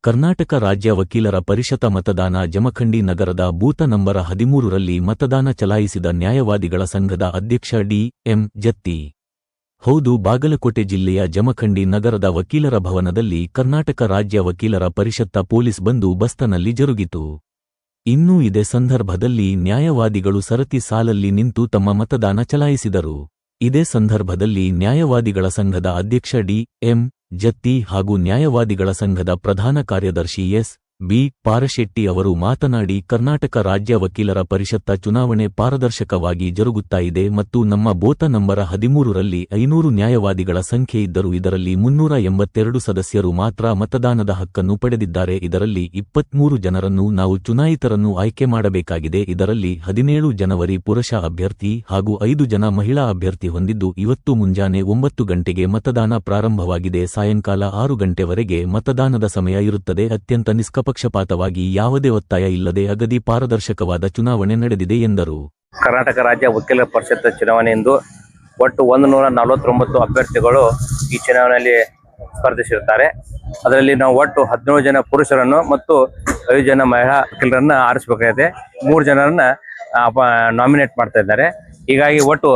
ಕರ್ನಾಟಕ ರಾಜ್ಯ ವಕೀಲರ ಪರಿಷತ್ ಮತದಾನ ಜಮಖಂಡಿ ನಗರದ ಬೂತ ನಂಬರ್ 13ರಲ್ಲಿ ಮತದಾನ ಚಲಾಯಿಸಿದ ನ್ಯಾಯವಾದಿಗಳ ಸಂಘದ ಅಧ್ಯಕ್ಷ ಡಿ.ಎಂ. ಜತ್ತಿ. ಹೌದು, ಬಾಗಲಕೋಟೆ ಜಿಲ್ಲೆಯ ಜಮಖಂಡಿ ನಗರದ ವಕೀಲರ ಭವನದಲ್ಲಿ ಕರ್ನಾಟಕ ರಾಜ್ಯ ವಕೀಲರ ಪರಿಷತ್ ಪೊಲೀಸ್ ಬಂದೋಬಸ್ತ್ನಲ್ಲಿ ಜರುಗಿತು. ಇನ್ನು ಇದೇ ಸಂದರ್ಭದಲ್ಲಿ ನ್ಯಾಯವಾದಿಗಳು ಸರತಿ ಸಾಲಲ್ಲಿ ನಿಂತು ತಮ್ಮ ಮತದಾನ ಚಲಾಯಿಸಿದರು. ಇದೇ ಸಂದರ್ಭದಲ್ಲಿ ನ್ಯಾಯವಾದಿಗಳ ಸಂಘದ ಅಧ್ಯಕ್ಷ ಡಿ.ಎಂ. ಜತ್ತಿ ಹಾಗೂ ನ್ಯಾಯವಾದಿಗಳ ಸಂಘದ ಪ್ರಧಾನ ಕಾರ್ಯದರ್ಶಿ ಎಸ್.ಬಿ. ಪಾರಶೆಟ್ಟಿ ಅವರು ಮಾತನಾಡಿ, ಕರ್ನಾಟಕ ರಾಜ್ಯ ವಕೀಲರ ಪರಿಷತ್ ಚುನಾವಣೆ ಪಾರದರ್ಶಕವಾಗಿ ಜರುಗುತ್ತಾ ಮತ್ತು ನಮ್ಮ ಬೂತ್ ನಂಬರ್ 13ರಲ್ಲಿ 500 ನ್ಯಾಯವಾದಿಗಳ ಸಂಖ್ಯೆ ಇದ್ದರೂ ಇದರಲ್ಲಿ 382 ಸದಸ್ಯರು ಮಾತ್ರ ಮತದಾನದ ಹಕ್ಕನ್ನು ಪಡೆದಿದ್ದಾರೆ. ಇದರಲ್ಲಿ 23 ಜನರನ್ನು ನಾವು ಚುನಾಯಿತರನ್ನು ಆಯ್ಕೆ ಮಾಡಬೇಕಾಗಿದೆ. ಇದರಲ್ಲಿ 17 ಜನವರಿ ಪುರುಷ ಅಭ್ಯರ್ಥಿ ಹಾಗೂ 5 ಜನ ಮಹಿಳಾ ಅಭ್ಯರ್ಥಿ ಹೊಂದಿದ್ದು, ಇವತ್ತು ಮುಂಜಾನೆ 9 ಗಂಟೆಗೆ ಮತದಾನ ಪ್ರಾರಂಭವಾಗಿದೆ. ಸಾಯಂಕಾಲ 6 ಗಂಟೆವರೆಗೆ ಮತದಾನದ ಸಮಯ ಇರುತ್ತದೆ. ಅತ್ಯಂತ ನಿಷ್ಪಕ್ಷಪಾತವಾಗಿ ಯಾವುದೇ ಒತ್ತಾಯ ಇಲ್ಲದೆ ಅಗದಿ ಪಾರದರ್ಶಕವಾದ ಚುನಾವಣೆ ನಡೆದಿದೆ ಎಂದರು. ಕರ್ನಾಟಕ ರಾಜ್ಯ ವಕೀಲರ ಪರಿಷತ್ ಚುನಾವಣೆಯಂದು ಒಟ್ಟು 149 ಅಭ್ಯರ್ಥಿಗಳು ಈ ಚುನಾವಣೆಯಲ್ಲಿ ಸ್ಪರ್ಧಿಸಿರುತ್ತಾರೆ. ಅದರಲ್ಲಿ ನಾವು ಒಟ್ಟು 17 ಜನ ಪುರುಷರನ್ನು ಮತ್ತು 5 ಜನ ಮಹಿಳಾ ವಕೀಲರನ್ನ ಆರಿಸಬೇಕಾಗಿದೆ. 3 ಜನರನ್ನ ನಾಮಿನೇಟ್ ಮಾಡ್ತಾ ಇದ್ದಾರೆ. ಹೀಗಾಗಿ ಒಟ್ಟು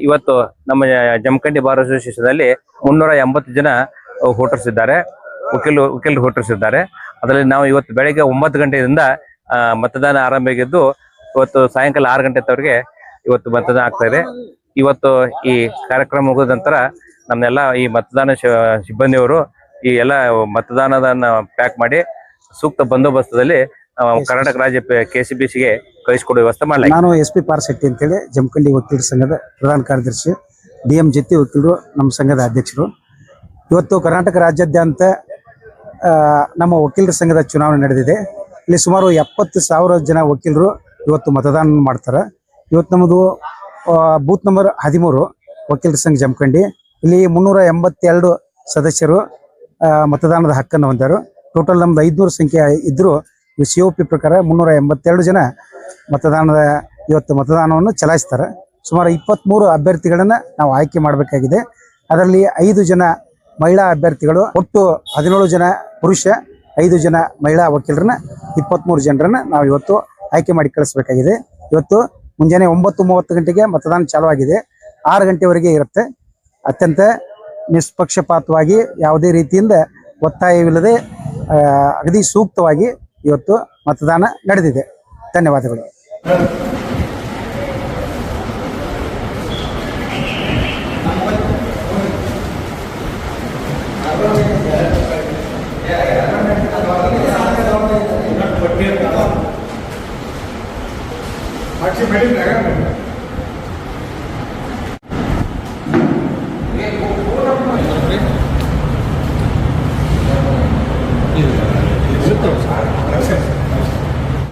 ಇವತ್ತು ನಮ್ಮ ಜಮಖಂಡಿ ಬಾರ್ ಅಸೋಸಿಯೇಷನ್ದಲ್ಲಿ 380 ಜನ ವೋಟರ್ಸ್ ಇದ್ದಾರೆ, ವಕೀಲರು ವೋಟರ್ಸ್ ಇದ್ದಾರೆ. ಅದರಲ್ಲಿ ನಾವು ಇವತ್ತು ಬೆಳಗ್ಗೆ 9 ಗಂಟೆಯಿಂದ ಮತದಾನ ಆರಂಭವಾಗಿದ್ದು ಇವತ್ತು ಸಾಯಂಕಾಲ 6 ಗಂಟೆವರೆಗೆ ಇವತ್ತು ಮತದಾನ ಆಗ್ತಾ ಇದೆ. ಇವತ್ತು ಈ ಕಾರ್ಯಕ್ರಮ ಮುಗಿದ ನಂತರ ನಮ್ಮೆಲ್ಲ ಈ ಮತದಾನ ಸಿಬ್ಬಂದಿಯವರು ಈ ಎಲ್ಲ ಮತದಾನದನ್ನ ಪ್ಯಾಕ್ ಮಾಡಿ ಸೂಕ್ತ ಬಂದೋಬಸ್ತಲ್ಲಿ ಕರ್ನಾಟಕ ರಾಜ್ಯ KCBCಗೆ ಕಳಿಸಿಕೊಡುವ ವ್ಯವಸ್ಥೆ ಮಾಡಲಾಗಿದೆ. ನಾನು ಎಸ್.ಪಿ. ಪಾರಶೆಟ್ಟಿ ಅಂತೇಳಿ ಜಮಖಂಡಿ ವಕೀಲರ ಸಂಘದ ಪ್ರಧಾನ ಕಾರ್ಯದರ್ಶಿ, ಡಿ.ಎಂ. ಜತ್ತಿ ವಕೀಲರು ನಮ್ಮ ಸಂಘದ ಅಧ್ಯಕ್ಷರು. ಇವತ್ತು ಕರ್ನಾಟಕ ರಾಜ್ಯಾದ್ಯಂತ ನಮ್ಮ ವಕೀಲರ ಸಂಘದ ಚುನಾವಣೆ ನಡೆದಿದೆ. ಇಲ್ಲಿ ಸುಮಾರು 70,000 ಜನ ವಕೀಲರು ಇವತ್ತು ಮತದಾನ ಮಾಡ್ತಾರೆ. ಇವತ್ತು ನಮ್ಮದು ಬೂತ್ ನಂಬರ್ 13 ವಕೀಲರ ಸಂಘ ಜಮಖಂಡಿ. ಇಲ್ಲಿ 382 ಸದಸ್ಯರು ಮತದಾನದ ಹಕ್ಕನ್ನು ಹೊಂದಾರು. ಟೋಟಲ್ ನಮ್ದು 500 ಸಂಖ್ಯೆ ಇದ್ದರೂ COP ಪ್ರಕಾರ 382 ಜನ ಇವತ್ತು ಮತದಾನವನ್ನು ಚಲಾಯಿಸ್ತಾರೆ. ಸುಮಾರು 23 ಅಭ್ಯರ್ಥಿಗಳನ್ನು ನಾವು ಆಯ್ಕೆ ಮಾಡಬೇಕಾಗಿದೆ. ಅದರಲ್ಲಿ 5 ಜನ ಮಹಿಳಾ ಅಭ್ಯರ್ಥಿಗಳು, ಒಟ್ಟು 17 ಜನ ಪುರುಷ, 5 ಜನ ಮಹಿಳಾ ವಕೀಲರನ್ನ 23 ಜನರನ್ನ ನಾವು ಇವತ್ತು ಆಯ್ಕೆ ಮಾಡಿ ಕಳಿಸಬೇಕಾಗಿದೆ. ಇವತ್ತು ಮುಂಜಾನೆ 9:30 ಗಂಟೆಗೆ ಮತದಾನ ಚಾಲುವಾಗಿದೆ. 6 ಗಂಟೆವರೆಗೆ ಇರುತ್ತೆ. ಅತ್ಯಂತ ನಿಷ್ಪಕ್ಷಪಾತವಾಗಿ ಯಾವುದೇ ರೀತಿಯಿಂದ ಒತ್ತಾಯವಿಲ್ಲದೆ ಅಗದಿ ಸೂಕ್ತವಾಗಿ ಇವತ್ತು ಮತದಾನ ನಡೆದಿದೆ. ಧನ್ಯವಾದಗಳು. Maximum